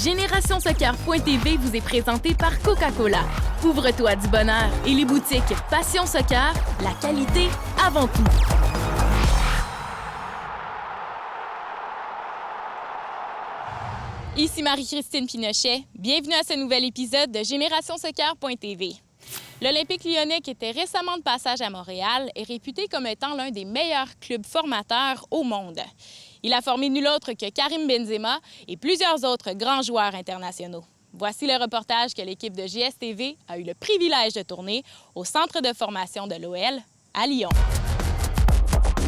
GénérationSoccer.tv vous est présenté par Coca-Cola. Ouvre-toi du bonheur et les boutiques Passion Soccer, la qualité avant tout. Ici Marie-Christine Pinochet. Bienvenue à ce nouvel épisode de GénérationSoccer.tv. L'Olympique lyonnais, qui était récemment de passage à Montréal, est réputé comme étant l'un des meilleurs clubs formateurs au monde. Il a formé nul autre que Karim Benzema et plusieurs autres grands joueurs internationaux. Voici le reportage que l'équipe de GSTV a eu le privilège de tourner au centre de formation de l'OL à Lyon.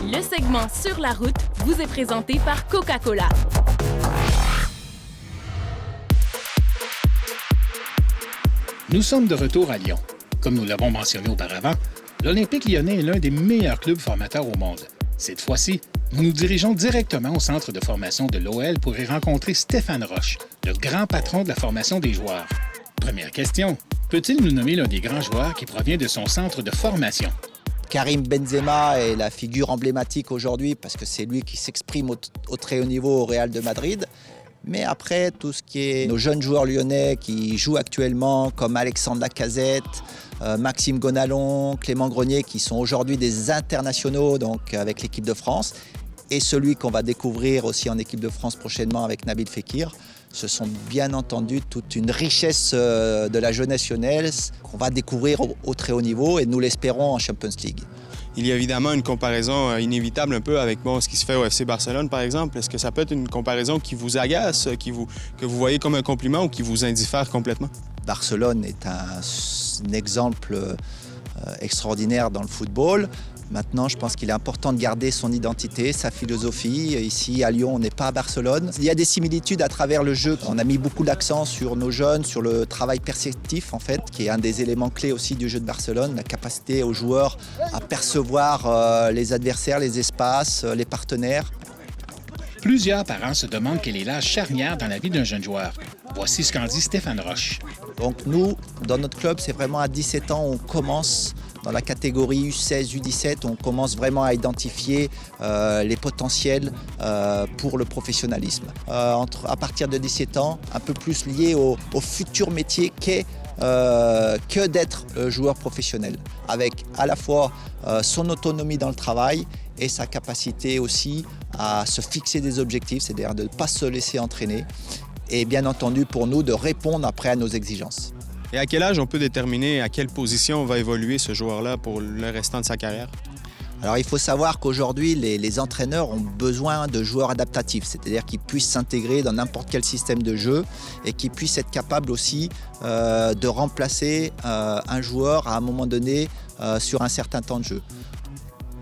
Le segment Sur la route vous est présenté par Coca-Cola. Nous sommes de retour à Lyon. Comme nous l'avons mentionné auparavant, l'Olympique lyonnais est l'un des meilleurs clubs formateurs au monde. Cette fois-ci, nous nous dirigeons directement au centre de formation de l'OL pour y rencontrer Stéphane Roche, le grand patron de la formation des joueurs. Première question, peut-il nous nommer l'un des grands joueurs qui provient de son centre de formation? Karim Benzema est la figure emblématique aujourd'hui parce que c'est lui qui s'exprime au très haut niveau au Real de Madrid. Mais après, tout ce qui est nos jeunes joueurs lyonnais qui jouent actuellement, comme Alexandre Lacazette, Maxime Gonalon, Clément Grenier, qui sont aujourd'hui des internationaux donc avec l'équipe de France, et celui qu'on va découvrir aussi en équipe de France prochainement avec Nabil Fekir, ce sont bien entendu toute une richesse de la jeunesse lyonnaise qu'on va découvrir au très haut niveau et nous l'espérons en Champions League. Il y a évidemment une comparaison inévitable un peu avec ce qui se fait au FC Barcelone, par exemple. Est-ce que ça peut être une comparaison qui vous agace, que vous voyez comme un compliment ou qui vous indiffère complètement? Barcelone est un exemple extraordinaire dans le football. Maintenant, je pense qu'il est important de garder son identité, sa philosophie. Ici, à Lyon, on n'est pas à Barcelone. Il y a des similitudes à travers le jeu. On a mis beaucoup d'accent sur nos jeunes, sur le travail perceptif, en fait, qui est un des éléments clés aussi du jeu de Barcelone. La capacité aux joueurs à percevoir les adversaires, les espaces, les partenaires. Plusieurs parents se demandent quel est l'âge charnière dans la vie d'un jeune joueur. Voici ce qu'en dit Stéphane Roche. Donc nous, dans notre club, c'est vraiment à 17 ans, on commence dans la catégorie U16, U17, on commence vraiment à identifier les potentiels pour le professionnalisme. À partir de 17 ans, un peu plus lié au futur métier qu'est que d'être joueur professionnel, avec à la fois son autonomie dans le travail et sa capacité aussi à se fixer des objectifs, c'est-à-dire de ne pas se laisser entraîner et bien entendu pour nous de répondre après à nos exigences. Et à quel âge on peut déterminer à quelle position va évoluer ce joueur-là pour le restant de sa carrière? Alors il faut savoir qu'aujourd'hui, les entraîneurs ont besoin de joueurs adaptatifs, c'est-à-dire qu'ils puissent s'intégrer dans n'importe quel système de jeu et qu'ils puissent être capables aussi de remplacer un joueur à un moment donné sur un certain temps de jeu.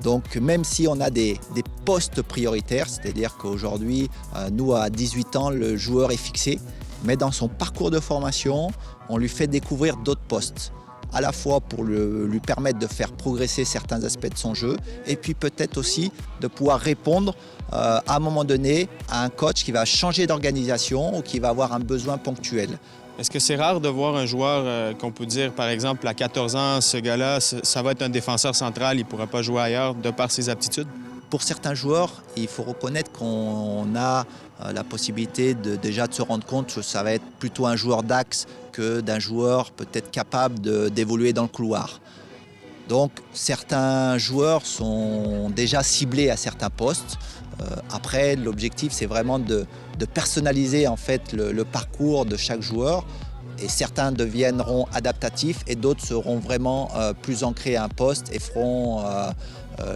Donc même si on a des postes prioritaires, c'est-à-dire qu'aujourd'hui, nous à 18 ans, le joueur est fixé, mais dans son parcours de formation, on lui fait découvrir d'autres postes, à la fois pour lui permettre de faire progresser certains aspects de son jeu, et puis peut-être aussi de pouvoir répondre à un moment donné à un coach qui va changer d'organisation ou qui va avoir un besoin ponctuel. Est-ce que c'est rare de voir un joueur qu'on peut dire, par exemple, à 14 ans, ce gars-là, ça va être un défenseur central, il ne pourra pas jouer ailleurs de par ses aptitudes? Pour certains joueurs, il faut reconnaître qu'on a la possibilité déjà de se rendre compte que ça va être plutôt un joueur d'axe que d'un joueur peut-être capable d'évoluer dans le couloir. Donc certains joueurs sont déjà ciblés à certains postes. Après, l'objectif, c'est vraiment de personnaliser en fait le parcours de chaque joueur. Et certains deviendront adaptatifs et d'autres seront vraiment plus ancrés à un poste et feront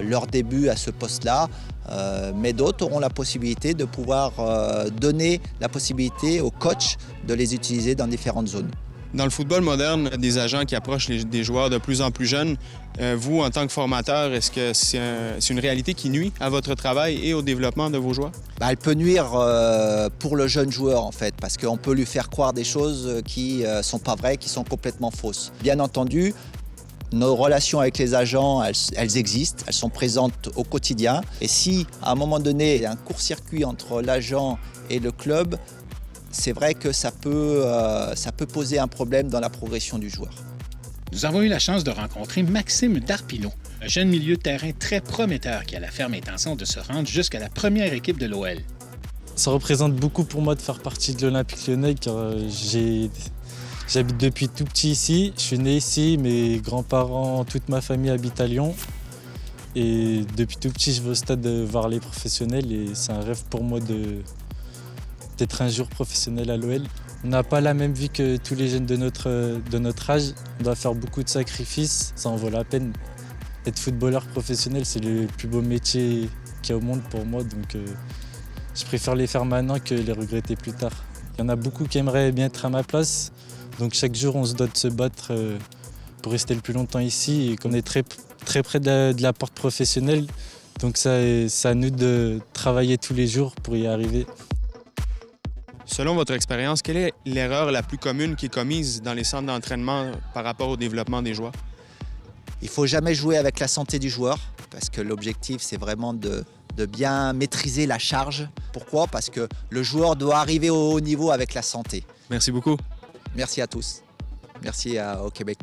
leur début à ce poste-là. Mais d'autres auront la possibilité de pouvoir donner la possibilité aux coachs de les utiliser dans différentes zones. Dans le football moderne, des agents qui approchent des joueurs de plus en plus jeunes, vous, en tant que formateur, est-ce que c'est une réalité qui nuit à votre travail et au développement de vos joueurs? Elle peut nuire pour le jeune joueur, en fait, parce qu'on peut lui faire croire des choses qui ne sont pas vraies, qui sont complètement fausses. Bien entendu, nos relations avec les agents, elles existent, elles sont présentes au quotidien. Et si, à un moment donné, il y a un court-circuit entre l'agent et le club, c'est vrai que ça peut poser un problème dans la progression du joueur. Nous avons eu la chance de rencontrer Maxime Darpino, un jeune milieu de terrain très prometteur qui a la ferme intention de se rendre jusqu'à la première équipe de l'OL. Ça représente beaucoup pour moi de faire partie de l'Olympique Lyonnais car j'habite depuis tout petit ici. Je suis né ici, mes grands-parents, toute ma famille habite à Lyon. Et depuis tout petit, je vais au stade voir les professionnels et c'est un rêve pour moi d'être un jour professionnel à l'OL. On n'a pas la même vie que tous les jeunes de notre âge. On doit faire beaucoup de sacrifices, ça en vaut la peine. Être footballeur professionnel, c'est le plus beau métier qu'il y a au monde pour moi. Donc je préfère les faire maintenant que les regretter plus tard. Il y en a beaucoup qui aimeraient bien être à ma place. Donc chaque jour, on se doit de se battre pour rester le plus longtemps ici. Et qu'on est très près de la porte professionnelle. Donc c'est à nous de travailler tous les jours pour y arriver. Selon votre expérience, quelle est l'erreur la plus commune qui est commise dans les centres d'entraînement par rapport au développement des joueurs? Il ne faut jamais jouer avec la santé du joueur parce que l'objectif, c'est vraiment de bien maîtriser la charge. Pourquoi? Parce que le joueur doit arriver au haut niveau avec la santé. Merci beaucoup. Merci à tous. Merci au Québec.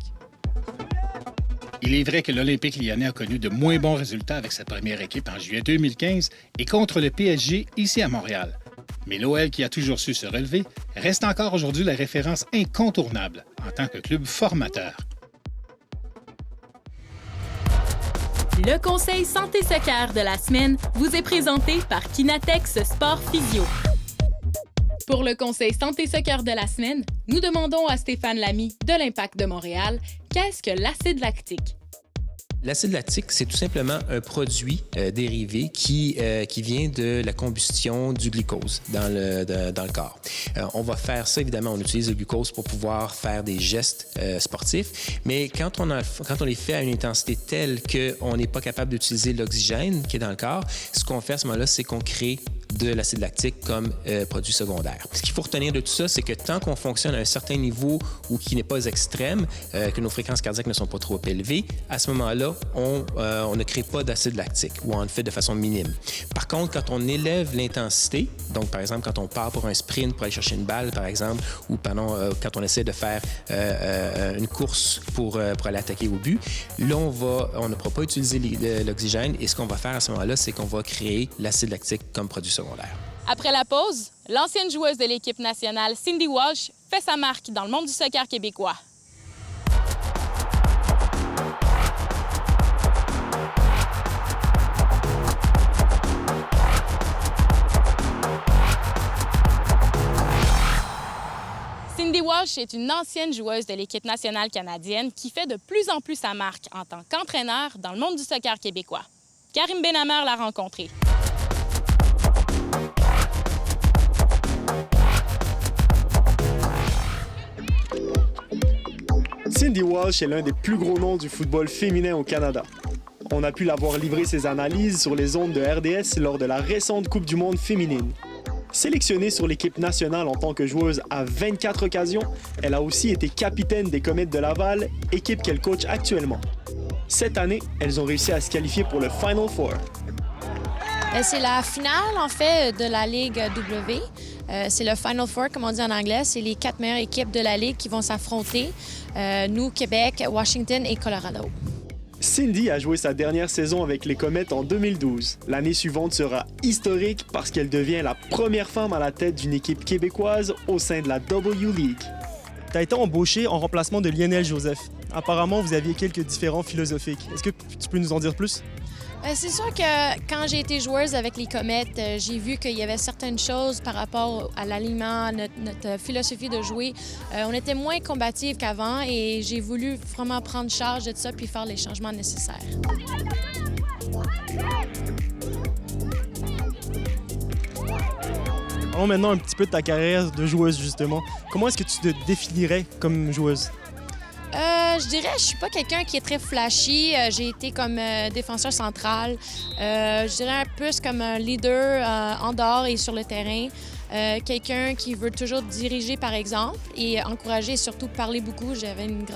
Il est vrai que l'Olympique Lyonnais a connu de moins bons résultats avec sa première équipe en juillet 2015 et contre le PSG ici à Montréal. Mais l'OL, qui a toujours su se relever, reste encore aujourd'hui la référence incontournable en tant que club formateur. Le conseil Santé Soccer de la semaine vous est présenté par Kinatex Sport Physio. Pour le conseil Santé Soccer de la semaine, nous demandons à Stéphane Lamy de l'Impact de Montréal qu'est-ce que l'acide lactique? L'acide lactique, c'est tout simplement un produit dérivé qui vient de la combustion du glucose dans le corps. On va faire ça, évidemment, on utilise le glucose pour pouvoir faire des gestes sportifs, mais quand on les fait à une intensité telle qu'on n'est pas capable d'utiliser l'oxygène qui est dans le corps, ce qu'on fait à ce moment-là, c'est qu'on crée de l'acide lactique comme produit secondaire. Ce qu'il faut retenir de tout ça, c'est que tant qu'on fonctionne à un certain niveau ou qui n'est pas extrême, que nos fréquences cardiaques ne sont pas trop élevées, à ce moment-là, on ne crée pas d'acide lactique ou on le fait de façon minime. Par contre, quand on élève l'intensité, donc par exemple quand on part pour un sprint pour aller chercher une balle, par exemple, ou quand on essaie de faire une course pour aller attaquer au but, là, on ne pourra pas utiliser l'oxygène et ce qu'on va faire à ce moment-là, c'est qu'on va créer l'acide lactique comme produit secondaire. Après la pause, l'ancienne joueuse de l'équipe nationale, Cindy Walsh, fait sa marque dans le monde du soccer québécois. Cindy Walsh est une ancienne joueuse de l'équipe nationale canadienne qui fait de plus en plus sa marque en tant qu'entraîneur dans le monde du soccer québécois. Karim Benhamer l'a rencontrée. Cindy Walsh est l'un des plus gros noms du football féminin au Canada. On a pu la voir livrer ses analyses sur les ondes de RDS lors de la récente Coupe du monde féminine. Sélectionnée sur l'équipe nationale en tant que joueuse à 24 occasions, elle a aussi été capitaine des Comètes de Laval, équipe qu'elle coach actuellement. Cette année, elles ont réussi à se qualifier pour le Final Four. C'est la finale, en fait, de la Ligue W. C'est le Final Four, comme on dit en anglais. C'est les 4 meilleures équipes de la Ligue qui vont s'affronter. Nous, Québec, Washington et Colorado. Cindy a joué sa dernière saison avec les Comètes en 2012. L'année suivante sera historique parce qu'elle devient la première femme à la tête d'une équipe québécoise au sein de la W League. Tu as été embauchée en remplacement de Lionel Joseph. Apparemment, vous aviez quelques différends philosophiques. Est-ce que tu peux nous en dire plus? C'est sûr que quand j'ai été joueuse avec les Comètes, j'ai vu qu'il y avait certaines choses par rapport à l'alignement, notre philosophie de jouer. On était moins combatifs qu'avant et j'ai voulu vraiment prendre charge de ça puis faire les changements nécessaires. Parlons maintenant un petit peu de ta carrière de joueuse, justement. Comment est-ce que tu te définirais comme joueuse? Je dirais, je suis pas quelqu'un qui est très flashy. J'ai été comme défenseur central. Je dirais plus comme un leader en dehors et sur le terrain. Quelqu'un qui veut toujours diriger, par exemple, et encourager et surtout parler beaucoup.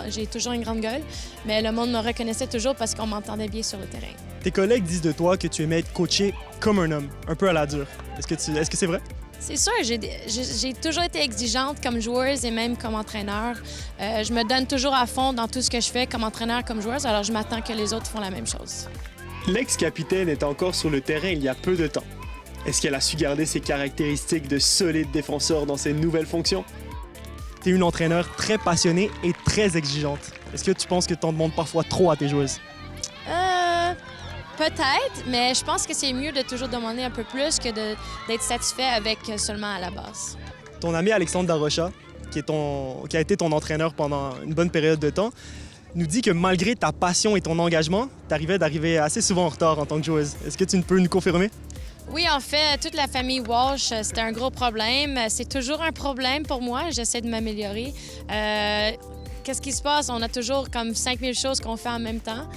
J'ai toujours une grande gueule, mais le monde me reconnaissait toujours parce qu'on m'entendait bien sur le terrain. Tes collègues disent de toi que tu aimais être coaché comme un homme, un peu à la dure. Est-ce que c'est vrai? C'est sûr, j'ai toujours été exigeante comme joueuse et même comme entraîneur. Je me donne toujours à fond dans tout ce que je fais comme entraîneur, comme joueuse, alors je m'attends que les autres font la même chose. L'ex-capitaine est encore sur le terrain il y a peu de temps. Est-ce qu'elle a su garder ses caractéristiques de solide défenseur dans ses nouvelles fonctions? Tu es une entraîneur très passionnée et très exigeante. Est-ce que tu penses que tu en demandes parfois trop à tes joueuses? Peut-être, mais je pense que c'est mieux de toujours demander un peu plus que d'être satisfait avec seulement à la base. Ton ami Alexandre Darocha, qui a été ton entraîneur pendant une bonne période de temps, nous dit que malgré ta passion et ton engagement, tu arrivais d'arriver assez souvent en retard en tant que joueuse. Est-ce que tu peux nous confirmer? Oui, en fait, toute la famille Walsh, c'était un gros problème. C'est toujours un problème pour moi. J'essaie de m'améliorer. Qu'est-ce qui se passe? On a toujours comme 5000 choses qu'on fait en même temps.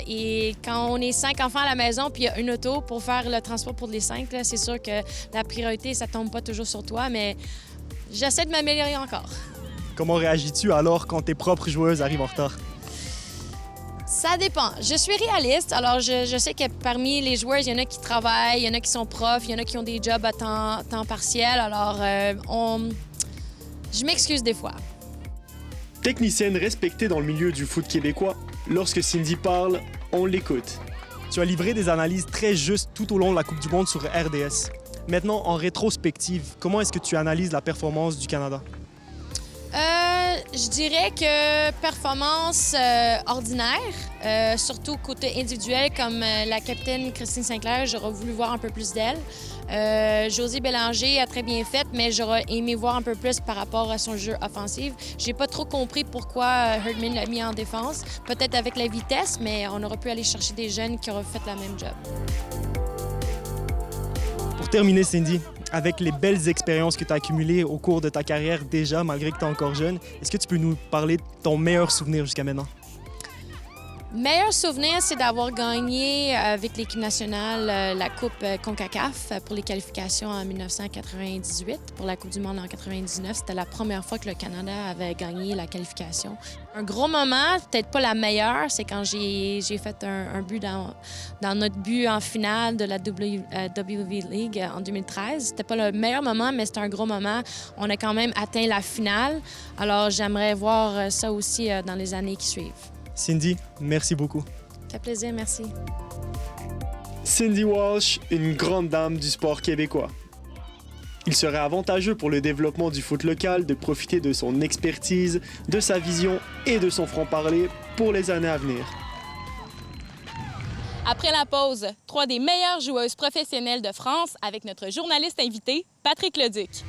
Et quand on est 5 enfants à la maison puis il y a une auto pour faire le transport pour les 5, c'est sûr que la priorité, ça tombe pas toujours sur toi, mais j'essaie de m'améliorer encore. Comment réagis-tu alors quand tes propres joueuses arrivent en retard? Ça dépend. Je suis réaliste, alors je sais que parmi les joueurs, il y en a qui travaillent, il y en a qui sont profs, il y en a qui ont des jobs à temps partiel, alors je m'excuse des fois. Technicienne respectée dans le milieu du foot québécois, lorsque Cindy parle, on l'écoute. Tu as livré des analyses très justes tout au long de la Coupe du Monde sur RDS. Maintenant, en rétrospective, comment est-ce que tu analyses la performance du Canada? Je dirais que performance ordinaire, surtout côté individuel, comme la capitaine Christine Sinclair, j'aurais voulu voir un peu plus d'elle. Josie Bélanger a très bien fait, mais j'aurais aimé voir un peu plus par rapport à son jeu offensif. J'ai pas trop compris pourquoi Herdman l'a mis en défense. Peut-être avec la vitesse, mais on aurait pu aller chercher des jeunes qui auraient fait la même job. Pour terminer, Cindy, avec les belles expériences que tu as accumulées au cours de ta carrière déjà, malgré que tu es encore jeune, est-ce que tu peux nous parler de ton meilleur souvenir jusqu'à maintenant? Meilleur souvenir, c'est d'avoir gagné avec l'équipe nationale la Coupe CONCACAF pour les qualifications en 1998. Pour la Coupe du Monde en 1999, c'était la première fois que le Canada avait gagné la qualification. Un gros moment, peut-être pas la meilleure, c'est quand j'ai fait un but dans notre but en finale de la WV League en 2013. C'était pas le meilleur moment, mais c'était un gros moment. On a quand même atteint la finale. Alors, j'aimerais voir ça aussi dans les années qui suivent. Cindy, merci beaucoup. Ça fait plaisir, merci. Cindy Walsh, une grande dame du sport québécois. Il serait avantageux pour le développement du foot local de profiter de son expertise, de sa vision et de son franc-parler pour les années à venir. Après la pause, 3 des meilleures joueuses professionnelles de France avec notre journaliste invité, Patrick Leduc.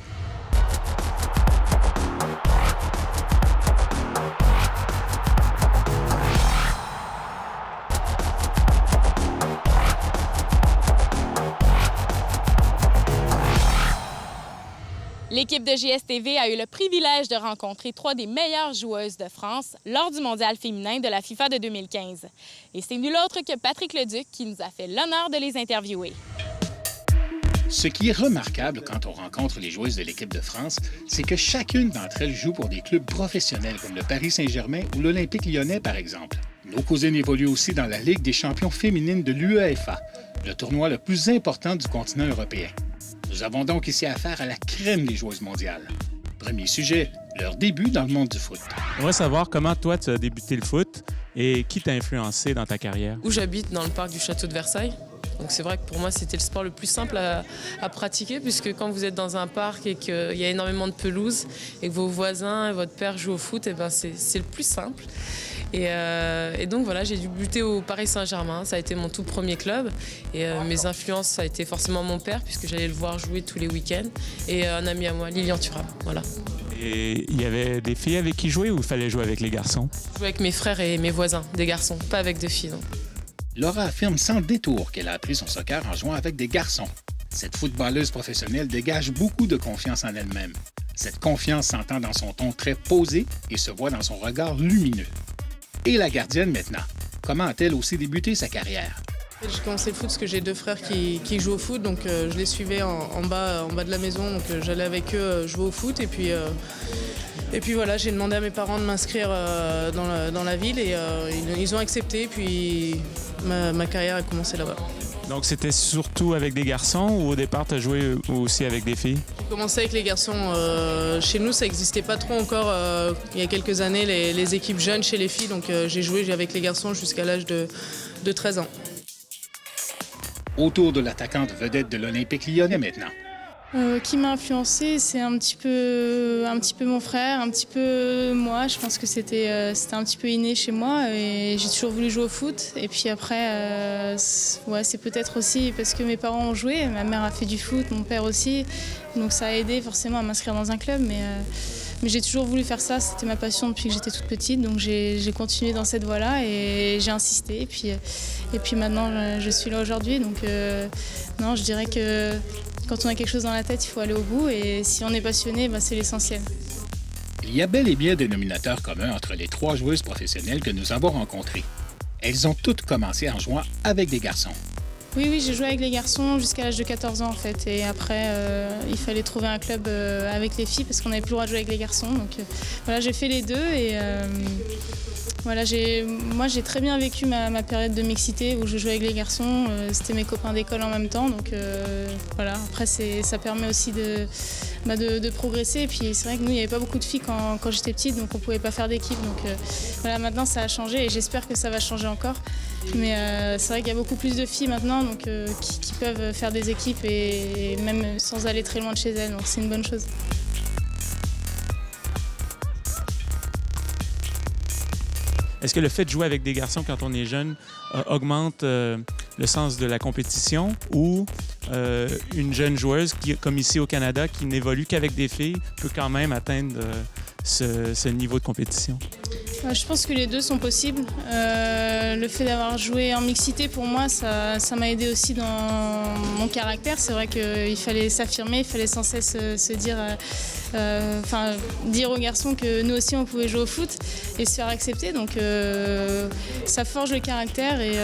L'équipe de JSTV a eu le privilège de rencontrer 3 des meilleures joueuses de France lors du mondial féminin de la FIFA de 2015. Et c'est nul autre que Patrick Leduc qui nous a fait l'honneur de les interviewer. Ce qui est remarquable quand on rencontre les joueuses de l'équipe de France, c'est que chacune d'entre elles joue pour des clubs professionnels comme le Paris Saint-Germain ou l'Olympique Lyonnais, par exemple. Nos cousines évoluent aussi dans la Ligue des champions féminines de l'UEFA, le tournoi le plus important du continent européen. Nous avons donc ici affaire à la crème des joueuses mondiales. Premier sujet, leur début dans le monde du foot. On va savoir comment toi tu as débuté le foot et qui t'a influencé dans ta carrière. Où j'habite, dans le parc du Château de Versailles. Donc c'est vrai que pour moi, c'était le sport le plus simple à pratiquer, puisque quand vous êtes dans un parc et qu'il y a énormément de pelouse et que vos voisins et votre père jouent au foot, c'est le plus simple. Et donc voilà, j'ai débuté au Paris Saint-Germain, ça a été mon tout premier club. Et mes influences, ça a été forcément mon père, puisque j'allais le voir jouer tous les week-ends. Et un ami à moi, Lilian Thuram, voilà. Et il y avait des filles avec qui jouer ou il fallait jouer avec les garçons? Je jouais avec mes frères et mes voisins, des garçons, pas avec de filles, non. Laura affirme sans détour qu'elle a appris son soccer en jouant avec des garçons. Cette footballeuse professionnelle dégage beaucoup de confiance en elle-même. Cette confiance s'entend dans son ton très posé et se voit dans son regard lumineux. Et la gardienne maintenant, comment a-t-elle aussi débuté sa carrière? J'ai commencé le foot parce que j'ai 2 frères qui jouent au foot, donc je les suivais en bas de la maison, donc j'allais avec eux jouer au foot et puis voilà, j'ai demandé à mes parents de m'inscrire dans la ville et ils ont accepté, et puis ma carrière a commencé là-bas. Donc c'était surtout avec des garçons ou au départ tu as joué aussi avec des filles? J'ai commencé avec les garçons. Chez nous, ça n'existait pas trop encore il y a quelques années, les équipes jeunes chez les filles, donc j'ai joué avec les garçons jusqu'à l'âge de 13 ans. Autour de l'attaquante vedette de l'Olympique lyonnais maintenant. Qui m'a influencé, c'est un petit peu mon frère, un petit peu moi. Je pense que c'était un petit peu inné chez moi et j'ai toujours voulu jouer au foot. Et puis après, c'est peut-être aussi parce que mes parents ont joué. Ma mère a fait du foot, mon père aussi. Donc ça a aidé forcément à m'inscrire dans un club. Mais j'ai toujours voulu faire ça, c'était ma passion depuis que j'étais toute petite. Donc j'ai continué dans cette voie-là et j'ai insisté. Et puis maintenant, je suis là aujourd'hui. Donc non, je dirais que quand on a quelque chose dans la tête, il faut aller au bout et si on est passionné, c'est l'essentiel. Il y a bel et bien des dénominateurs communs entre les 3 joueuses professionnelles que nous avons rencontrées. Elles ont toutes commencé en jouant avec des garçons. Oui, j'ai joué avec les garçons jusqu'à l'âge de 14 ans en fait. Et après, il fallait trouver un club avec les filles parce qu'on n'avait plus le droit de jouer avec les garçons. Donc voilà, j'ai fait les deux et voilà, moi j'ai très bien vécu ma période de mixité où je jouais avec les garçons. C'était mes copains d'école en même temps. Donc voilà, après ça permet aussi de progresser. Et puis c'est vrai que nous, il n'y avait pas beaucoup de filles quand j'étais petite, donc on ne pouvait pas faire d'équipe. Donc voilà, maintenant ça a changé et j'espère que ça va changer encore. Mais c'est vrai qu'il y a beaucoup plus de filles maintenant donc, qui peuvent faire des équipes et même sans aller très loin de chez elles. Donc c'est une bonne chose. Est-ce que le fait de jouer avec des garçons quand on est jeune augmente le sens de la compétition ou une jeune joueuse, comme ici au Canada, qui n'évolue qu'avec des filles, peut quand même atteindre ce niveau de compétition? Je pense que les deux sont possibles. Le fait d'avoir joué en mixité, pour moi, ça m'a aidé aussi dans mon caractère. C'est vrai qu'il fallait s'affirmer, il fallait sans cesse se dire, dire aux garçons que nous aussi on pouvait jouer au foot et se faire accepter. Donc ça forge le caractère. Et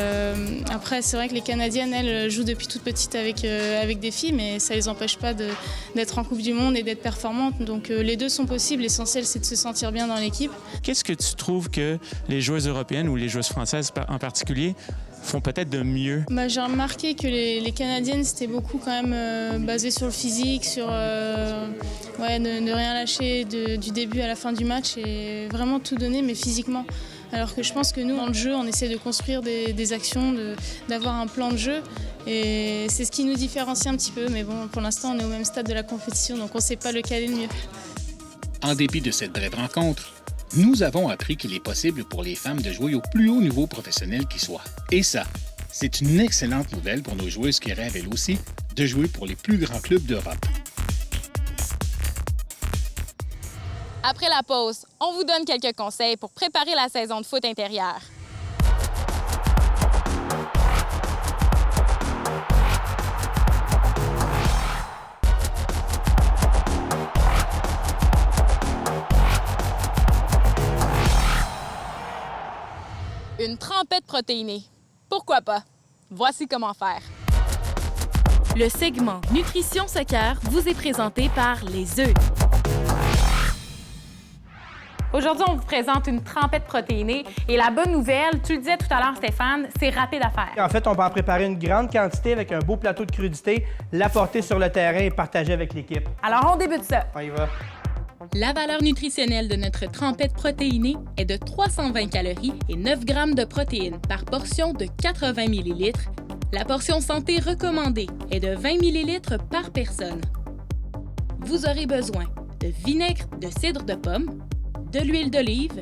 après, c'est vrai que les Canadiennes, elles jouent depuis toute petite avec des filles, mais ça les empêche pas d'être en Coupe du Monde et d'être performantes. Donc les deux sont possibles. L'essentiel, c'est de se sentir bien dans l'équipe. Qu'est-ce que tu trouves que les joueuses européennes ou les joueuses françaises en particulier font peut-être de mieux? J'ai remarqué que les Canadiennes, c'était beaucoup quand même basé sur le physique, sur ne rien lâcher du début à la fin du match et vraiment tout donner, mais physiquement. Alors que je pense que nous, dans le jeu, on essaie de construire des actions, d'avoir un plan de jeu. Et c'est ce qui nous différencie un petit peu. Mais bon, pour l'instant, on est au même stade de la compétition, donc on ne sait pas lequel est le mieux. En dépit de cette brève rencontre, nous avons appris qu'il est possible pour les femmes de jouer au plus haut niveau professionnel qui soit. Et ça, c'est une excellente nouvelle pour nos joueuses qui rêvent elles aussi de jouer pour les plus grands clubs d'Europe. Après la pause, on vous donne quelques conseils pour préparer la saison de foot intérieure. Une trempette protéinée. Pourquoi pas? Voici comment faire. Le segment Nutrition Soccer vous est présenté par les œufs. Aujourd'hui, on vous présente une trempette protéinée. Et la bonne nouvelle, tu le disais tout à l'heure, Stéphane, c'est rapide à faire. En fait, on va en préparer une grande quantité avec un beau plateau de crudité, l'apporter sur le terrain et partager avec l'équipe. Alors, on débute ça. On y va. La valeur nutritionnelle de notre trempette protéinée est de 320 calories et 9 grammes de protéines par portion de 80 ml. La portion santé recommandée est de 20 ml par personne. Vous aurez besoin de vinaigre de cidre de pomme, de l'huile d'olive,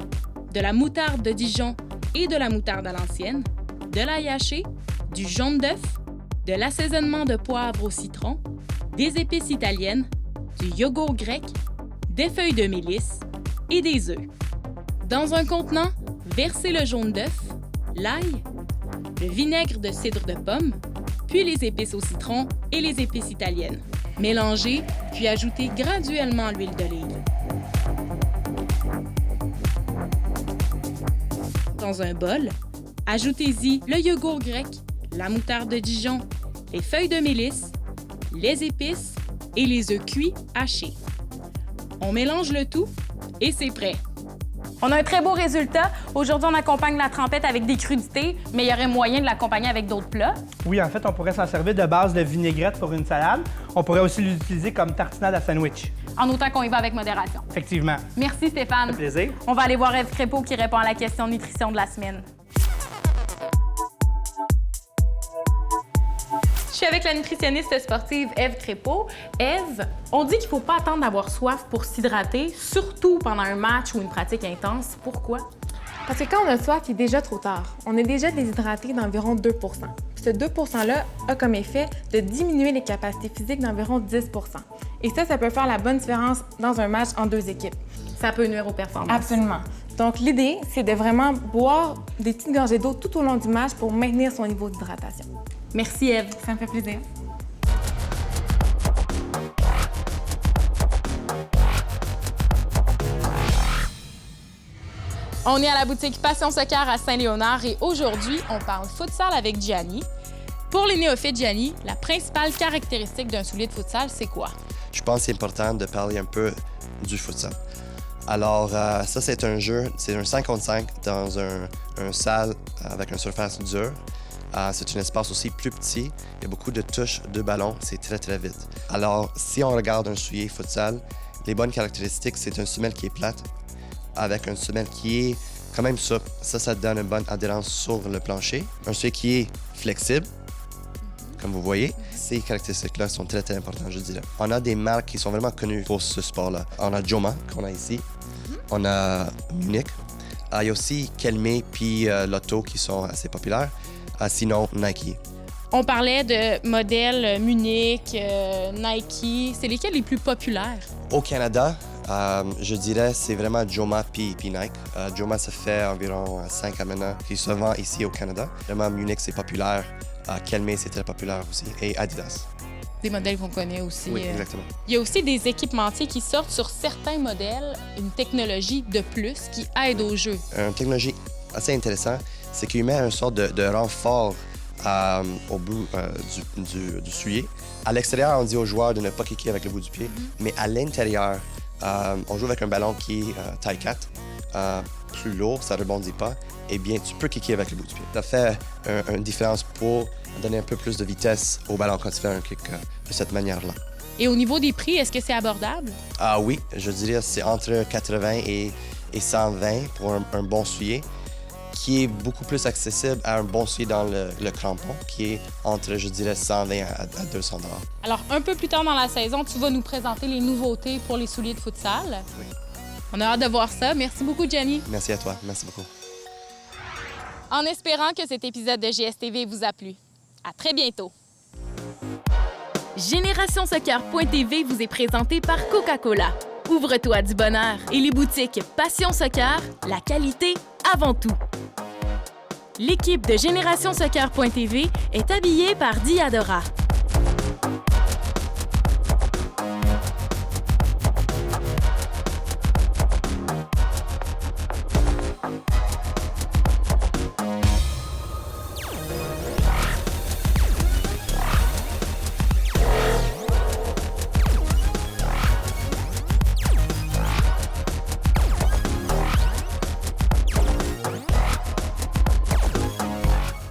de la moutarde de Dijon et de la moutarde à l'ancienne, de l'ail haché, du jaune d'œuf, de l'assaisonnement de poivre au citron, des épices italiennes, du yogourt grec, des feuilles de mélisse et des œufs. Dans un contenant, versez le jaune d'œuf, l'ail, le vinaigre de cidre de pomme, puis les épices au citron et les épices italiennes. Mélangez, puis ajoutez graduellement l'huile d'olive. Dans un bol, ajoutez-y le yogourt grec, la moutarde de Dijon, les feuilles de mélisse, les épices et les œufs cuits hachés. On mélange le tout et c'est prêt. On a un très beau résultat. Aujourd'hui, on accompagne la trempette avec des crudités, mais il y aurait moyen de l'accompagner avec d'autres plats. Oui, en fait, on pourrait s'en servir de base de vinaigrette pour une salade. On pourrait aussi l'utiliser comme tartinade à sandwich. En autant qu'on y va avec modération. Effectivement. Merci Stéphane. Ça fait plaisir. On va aller voir Ève Crépeau qui répond à la question de nutrition de la semaine. Je suis avec la nutritionniste sportive Ève Crépeau. Ève, on dit qu'il ne faut pas attendre d'avoir soif pour s'hydrater, surtout pendant un match ou une pratique intense. Pourquoi? Parce que quand on a soif, il est déjà trop tard. On est déjà déshydraté d'environ 2 %. Puis ce 2 %-là a comme effet de diminuer les capacités physiques d'environ 10 %. Et ça peut faire la bonne différence dans un match en 2 équipes. Ça peut nuire aux performances. Absolument. Donc l'idée, c'est de vraiment boire des petites gorgées d'eau tout au long du match pour maintenir son niveau d'hydratation. Merci Ève. Ça me fait plaisir. On est à la boutique Passion Soccer à Saint-Léonard et aujourd'hui, on parle futsal avec Gianni. Pour les néophytes, Gianni, la principale caractéristique d'un soulier de futsal, c'est quoi? Je pense que c'est important de parler un peu du futsal. Alors, ça, c'est un jeu, c'est un 5 contre 5 dans un salle avec une surface dure. C'est un espace aussi plus petit. Il y a beaucoup de touches de ballon. C'est très, très vite. Alors, si on regarde un soulier futsal, les bonnes caractéristiques, c'est une semelle qui est plate avec une semelle qui est quand même souple. Ça donne une bonne adhérence sur le plancher. Un soulier qui est flexible, comme vous voyez. Ces caractéristiques-là sont très, très importantes, je dirais. On a des marques qui sont vraiment connues pour ce sport-là. On a Joma, qu'on a ici. On a Munich. Il y a aussi Kelme puis Lotto qui sont assez populaires. Sinon, Nike. On parlait de modèles Munich, Nike. C'est lesquels les plus populaires? Au Canada, je dirais c'est vraiment Joma puis Nike. Joma, ça fait environ 5 ans maintenant qui se vend ici au Canada. Vraiment, Munich, c'est populaire. Kelme, c'est très populaire aussi. Et Adidas. Des modèles qu'on connaît aussi. Oui, exactement. Il y a aussi des équipementiers qui sortent sur certains modèles, une technologie de plus qui aide au jeu. Une technologie assez intéressante, c'est qu'il met une sorte de renfort au bout du soulier. À l'extérieur, on dit aux joueurs de ne pas kicker avec le bout du pied, mais à l'intérieur, on joue avec un ballon qui est taille 4, plus lourd, ça ne rebondit pas. Eh bien, tu peux kicker avec le bout du pied. Ça fait une différence pour donner un peu plus de vitesse au ballon quand tu fais un kick de cette manière-là. Et au niveau des prix, est-ce que c'est abordable? Oui, je dirais que c'est entre 80 et 120 pour un bon soulier, qui est beaucoup plus accessible à un bon soulier dans le crampon, qui est entre, je dirais, 120 à 200 $. Alors, un peu plus tard dans la saison, tu vas nous présenter les nouveautés pour les souliers de futsal. Oui. On a hâte de voir ça. Merci beaucoup, Gianni. Merci à toi. Merci beaucoup. En espérant que cet épisode de GSTV vous a plu. À très bientôt. GénérationSoccer.tv vous est présenté par Coca-Cola. Ouvre-toi du bonheur et les boutiques Passion Soccer, la qualité avant tout. L'équipe de GénérationSoccer.tv est habillée par Diadora.